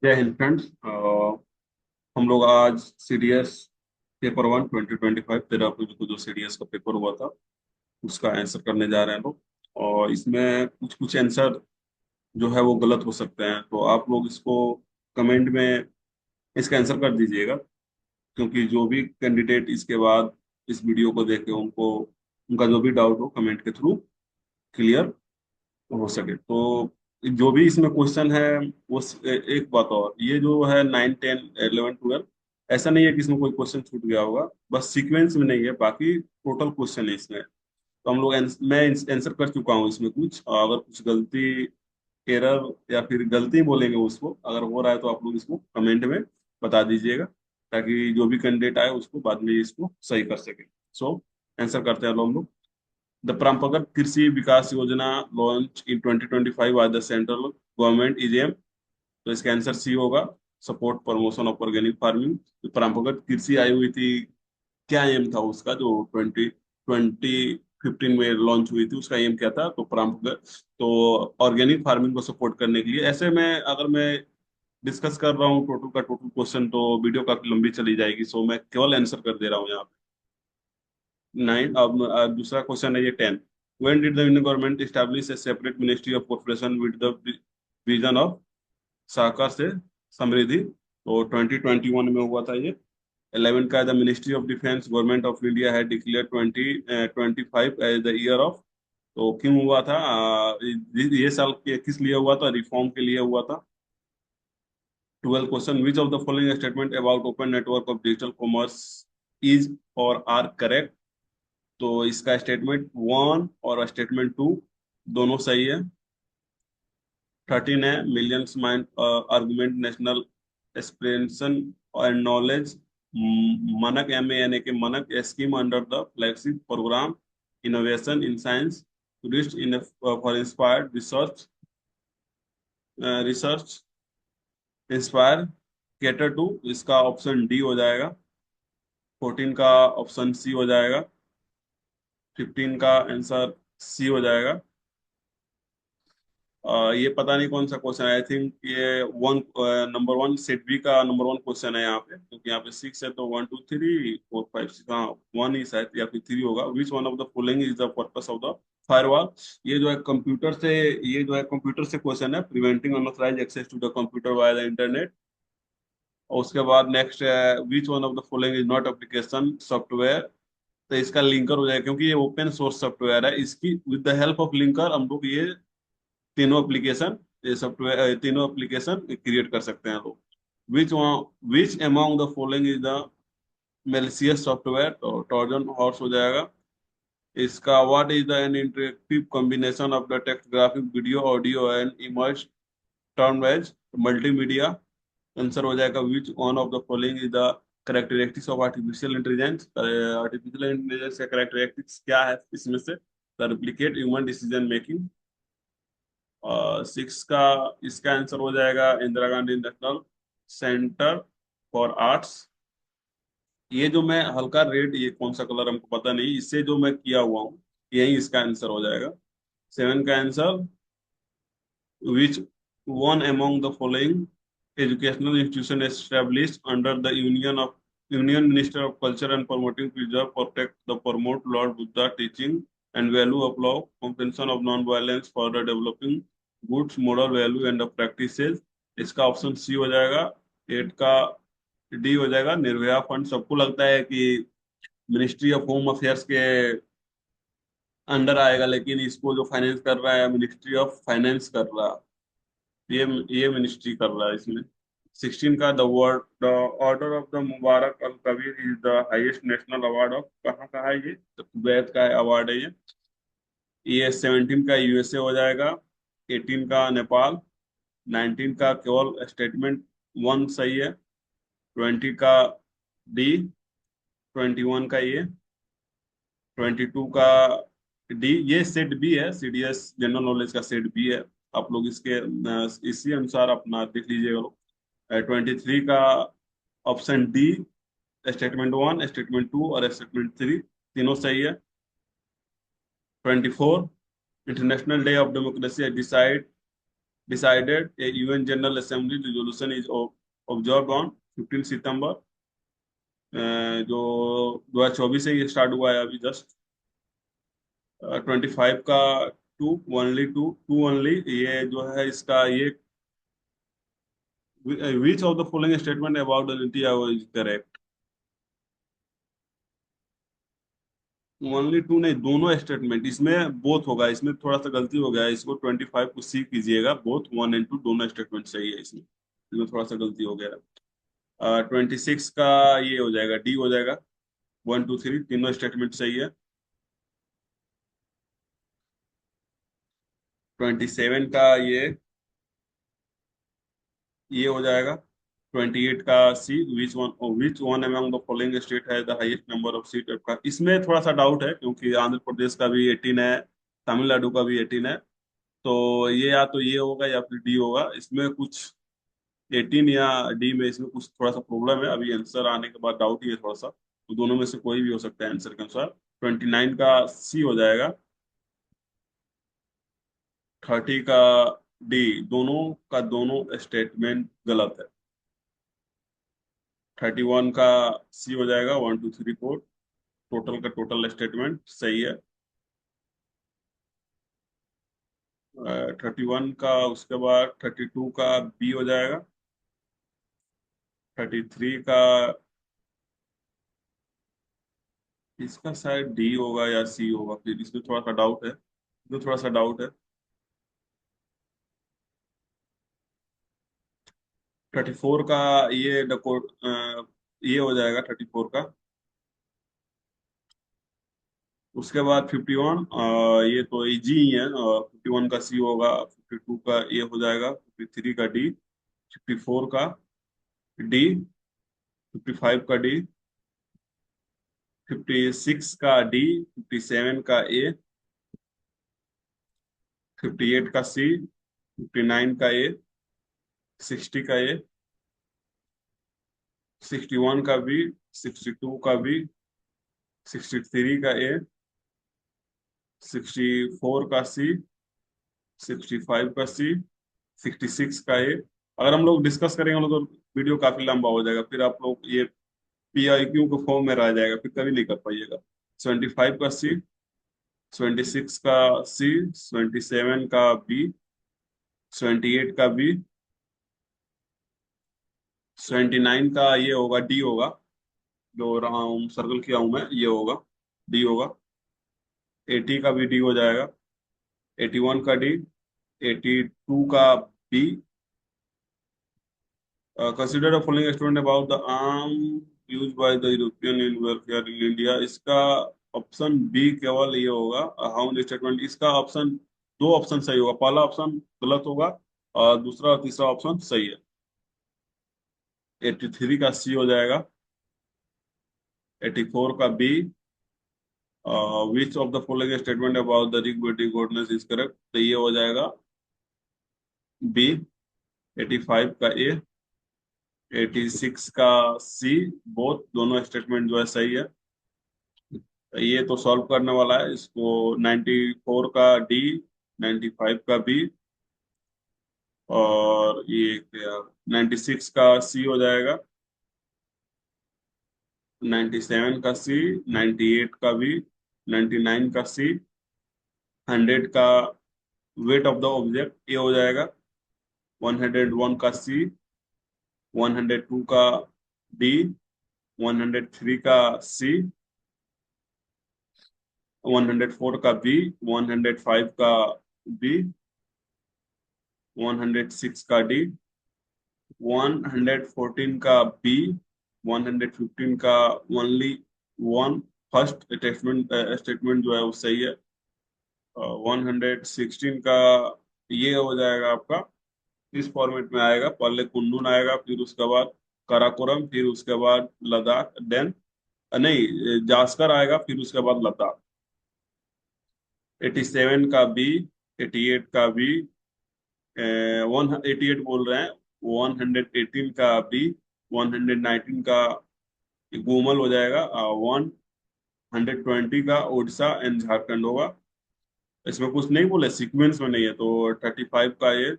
जय हिंद फ्रेंड्स। हम लोग आज सीडीएस पेपर वन 2025 13 अप्रैल को जो सीडीएस का पेपर हुआ था उसका आंसर करने जा रहे हैं लोग। और इसमें कुछ कुछ आंसर जो है वो गलत हो सकते हैं, तो आप लोग इसको कमेंट में इसका आंसर कर दीजिएगा, क्योंकि जो भी कैंडिडेट इसके बाद इस वीडियो को देखे उनको उनका जो भी डाउट हो कमेंट के थ्रू क्लियर हो सके। तो जो भी इसमें क्वेश्चन है वो एक बात, और ये जो है 9 10 11 12, ऐसा नहीं है कि इसमें कोई क्वेश्चन छूट गया होगा, बस सीक्वेंस में नहीं है, बाकी टोटल क्वेश्चन है इसमें। तो हम लोग मैं आंसर कर चुका हूँ इसमें कुछ, अगर कुछ गलती एरर या फिर गलती बोलेंगे उसको अगर हो रहा है तो आप लोग इसको कमेंट में बता दीजिएगा, ताकि जो भी कैंडिडेट आए उसको बाद में इसको सही कर सके। सो आंसर करते हैं हम लोग। The Prampagat Krishi Vikas Yojana launched in 2025 by the central government is aim। तो इसका आंसर सी होगा, support promotion of organic farming. तो परंपरागत कृषि आई हुई थी, क्या एम था उसका जो 2015 में लॉन्च हुई थी, उसका एम क्या था? तो परंपरागत, तो ऑर्गेनिक फार्मिंग को सपोर्ट करने के लिए। ऐसे में अगर मैं डिस्कस कर रहा हूँ टोटल का टोटल क्वेश्चन तो वीडियो काफी लंबी चली जाएगी, सो मैं केवल आंसर कर दे रहा हूँ यहाँ पे। 9। अब दूसरा क्वेश्चन है ये 10। When did the Indian government establish a separate ministry of corporation with the vision of सहकार से समृद्धि? तो 2021 में हुआ था ये। 11 का the ministry of defence government of India है declare 2025 as the year of. तो क्यों हुआ था? ये साल किस लिए हुआ था? रिफॉर्म के लिए हुआ था। 12 question, which of the following statement about open network of digital commerce is और आर करेक्ट? तो इसका स्टेटमेंट वन और स्टेटमेंट टू दोनों सही है। 13 है millions mind argument national aspiration and knowledge MANAK MANK के MANAK scheme under the flagship programme innovation in science tourist in for inspired research research inspire cater to. इसका option D हो जाएगा। 14 का option C हो जाएगा। 15 का answer C हो जाएगा। ये पता नहीं कौन सा क्वेश्चन है, आई थिंक ये one number one set B का नंबर वन क्वेश्चन है यहाँ पे, क्योंकि यहाँ पे 6 है तो 1 2 3 4 5 6, हाँ वन ही शायद या फिर थ्री होगा। विच one of the following is the purpose of the firewall? ये जो है कंप्यूटर से, ये जो है कंप्यूटर से क्वेश्चन है, preventing unauthorised access to the computer via the internet. और उसके बाद नेक्स्ट है which one of the following is not application software? तो इसका लिंकर हो जाएगा, क्योंकि ये ओपन सोर्स सॉफ्टवेयर है, इसकी with the help of linker हम लोग ये तीनों एप्लीकेशन, ये सॉफ्टवेयर तीनों एप्लीकेशन क्रिएट कर सकते हैं लोग। Which which among the following is the malicious software? तो ट्रोजन हॉर्स हो जाएगा। इसका what is the an interactive combination of the text graphic video audio and immerse term as multimedia? Answer हो जाएगा which one of the following is the characteristics of artificial intelligence? Artificial intelligence का characteristics क्या है इसमें से? The replicate human decision making. 6 का इसका answer हो जाएगा Indira Gandhi national centre for arts. ये जो मैं हल्का रेड, ये कौन सा कलर हमको पता नहीं, इससे जो मैं किया हुआ हूँ यही इसका आंसर हो जाएगा। 7 का answer which one among the following educational institution established under the union minister of culture and promoting preserve protect the promote lord Buddha teaching and value of love compassion of non violence for the developing goods moral value and the practices? इसका option C हो जाएगा। 8 का D हो जाएगा Nirbhaya fund. सबको लगता है कि मिनिस्ट्री ऑफ होम अफेयर्स के अंडर आएगा, लेकिन इसको जो फाइनेंस कर रहा है मिनिस्ट्री ऑफ फाइनेंस कर रहा है, ये मिनिस्ट्री कर रहा है इसमें। 16 का the order of the Mubarak Al Kabeer is the highest national award of, कहाँ का है ये? तो कुवैत का अवार्ड है ये 17 का यूएसए हो जाएगा। 18 का नेपाल। 19 का केवल स्टेटमेंट वन सही है। 20 का डी। 21 का ये। 22 का डी। ये सेट बी है, सीडीएस जनरल नॉलेज का सेट बी है। आप लोग इसके इसी अनुसार अपना देख लीजिएगा लोग। 23 का option D, statement one statement two और स्टेटमेंट थ्री तीनों सही है। 24 international day of democracy decide decided a UN general assembly resolution is observe on 15 सितंबर, जो 2024 से ये स्टार्ट हुआ है अभी जस्ट। 25 का टू ओनली टू ओनली, ये जो है इसका ये विच of the following statement about the NITI Aayog is correct. Only to नहीं, दोनों स्टेटमेंट इसमें बोथ होगा, इसमें थोड़ा सा गलती हो गया है, इसको 25 को सी कीजिएगा, बोथ 1 एंड 2 दोनों स्टेटमेंट सही है, इसमें थोड़ा सा गलती हो गया है। 26 का ये हो जाएगा, डी हो जाएगा, 1 2 3 तीनों स्टेटमेंट सही है। 27 का ये हो जाएगा। 28 का C, which one among the following state है the highest number of seat का, इसमें थोड़ा सा डाउट है क्योंकि आंध्र प्रदेश का भी 18 है, तमिलनाडु का भी 18 है, तो ये या तो ये होगा या फिर डी होगा, इसमें कुछ 18 या डी में इसमें कुछ थोड़ा सा प्रॉब्लम है, अभी आंसर आने के बाद डाउट ही है थोड़ा सा, तो दोनों में से कोई भी हो सकता है आंसर के अनुसार। 29 का सी हो जाएगा। 30 का डी, दोनों का दोनों स्टेटमेंट गलत है। 31 का सी हो जाएगा, 1 2 3 4 टोटल का टोटल स्टेटमेंट सही है। 31 का, उसके बाद 32 का बी हो जाएगा। 33 का इसका शायद डी होगा या सी होगा, फिर इसमें थोड़ा सा डाउट है, इसमें थोड़ा सा डाउट है। 34 का ये डकोड ये हो जाएगा 34 का। उसके बाद 51, ये तो इजी ही है, 51 का सी होगा, 52 का ये हो जाएगा, 53 का डी, 54 का डी, 55 का डी, 56 का डी, 57 का ए, 58 का सी, 59 का ए, 60 का ए, 61 का बी, 62 का बी, 63 का ए, 64 का सी, 65 का सी, 66 का ए। अगर हम लोग डिस्कस करेंगे हम लोग तो वीडियो काफी लंबा हो जाएगा, फिर आप लोग ये PIQ के फॉर्म में रह जाएगा, फिर कभी नहीं कर पाइएगा। 75 का सी, 26 का सी, 27 का बी, 28 का बी, 29 का ये होगा, डी होगा, जो रहा हूँ सर्कल किया हूं मैं, ये होगा, डी होगा। 80 का भी डी हो जाएगा। 81 का डी, 82 का B. Consider the following statement about the arm use by the European in welfare in India, इसका ऑप्शन बी केवल ये होगा, हाउ स्टेटमेंट, इसका ऑप्शन, दो ऑप्शन सही होगा, पहला ऑप्शन गलत होगा और दूसरा और तीसरा ऑप्शन सही है। 83 का सी हो जाएगा। 84 का B, which of the following statement about the rig waiting ordinance is correct, तो ये हो जाएगा बी। 85 का ए, 86 का सी, बोथ दोनों स्टेटमेंट जो है सही है। तो ये तो सॉल्व करने वाला है इसको। 94 का डी, 95 का बी, और ये क्या, 96 का सी हो जाएगा। 97 का सी, 98 का बी, 99 का सी, 100 का वेट ऑफ द ऑब्जेक्ट ये हो जाएगा। 101 का सी, 102 का डी, 103 का सी, 104 का बी, 105 का बी, 106 का डी, 114 का बी, 115 का ओनली वन फर्स्ट स्टेटमेंट जो है वो सही है। 116 का ये हो जाएगा आपका, इस फॉर्मेट में आएगा, पहले कुंदून आएगा, फिर उसके बाद काराकोरम, फिर उसके बाद लद्दाख, देन नहीं जास्कर आएगा, फिर उसके बाद लद्दाख। 87 का बी, 88 का बी, 188 बोल रहे हैं, 118 का बी, 119 का गोमल हो जाएगा, 120 का उड़ीसा एंड झारखंड होगा। इसमें कुछ नहीं बोले, सीक्वेंस में नहीं है, तो 35 का ये,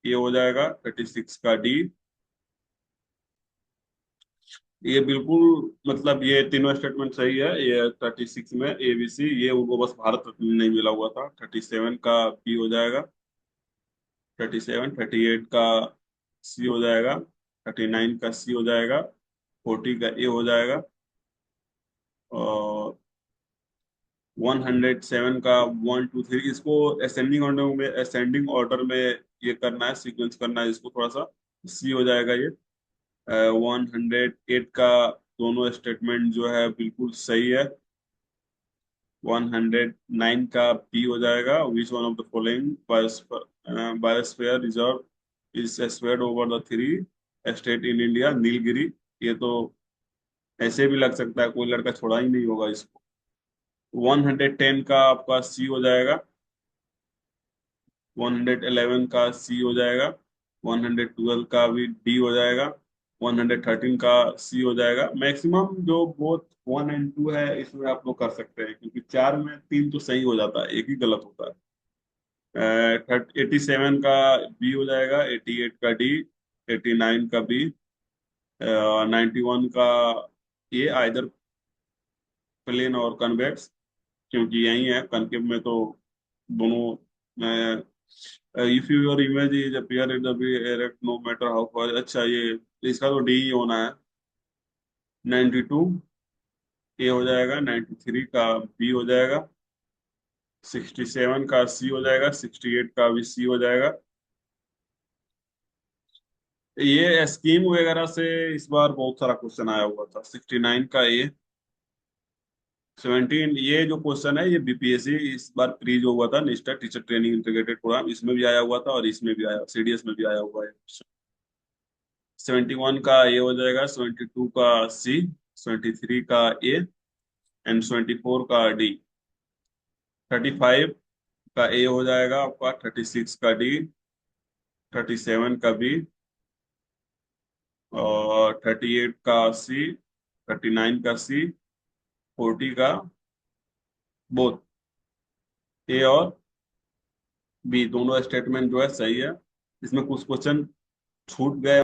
ये हो जाएगा, 36 का डी। ये बिल्कुल, मतलब ये तीनों स्टेटमेंट सही है। ये 36 में ABC, ये उनको बस भारत रत्न नहीं मिला हुआ था। 37 का बी हो जाएगा, 37, 38 का सी हो जाएगा, 39 का सी हो जाएगा, 40 का ए हो जाएगा, और 107 का 1 2 3, इसको असेंडिंग ऑर्डर में ये करना है, सीक्वेंस करना है इसको थोड़ा सा। सी हो जाएगा ये। 108 का दोनों स्टेटमेंट जो है बिल्कुल सही है। 109 का बी हो जाएगा, which one of the following biosphere reserve is spread over the three state in India, Nilgiri. ये तो ऐसे भी लग सकता है, कोई लड़का छोड़ा ही नहीं होगा इसको। 110 का आपका सी हो जाएगा, 111 का सी हो जाएगा, 112 का भी डी हो जाएगा, 113 का सी हो जाएगा। मैक्सिमम जो बोथ 1 और 2 है इसमें आप लोग कर सकते हैं, क्योंकि चार में तीन तो सही हो जाता है, एक ही गलत होता है। 87 का बी हो जाएगा, 88 का डी, 89 का बी, 91 का ए, आइदर प्लेन और कन्वेक्स, क्योंकि यही है कनकेव में तो दोनों। If your image is appear in the erect no matter how far, अच्छा ये इसका तो डी ही होना है। 92 ए हो जाएगा, 93 का बी हो जाएगा, 67 का सी हो जाएगा, 68 का भी सी हो जाएगा। ये स्कीम वगैरह से इस बार बहुत सारा क्वेश्चन आया हुआ था। 69 का ए, 17, ये जो क्वेश्चन है ये BPSC इस बार प्री जो हुआ था, national teacher training integrated programme, इसमें भी आया हुआ था और इसमें भी आया, CDS में भी आया हुआ है। 71 का ए हो जाएगा, 72 का सी, 73 का ए, एंड 74 का डी। 35 का ए हो जाएगा आपका, 36 का डी, 37 का बी, और 38 का सी, 39 का सी, 40 का बोथ ए और बी, दोनों स्टेटमेंट जो है सही है। इसमें कुछ क्वेश्चन छूट गए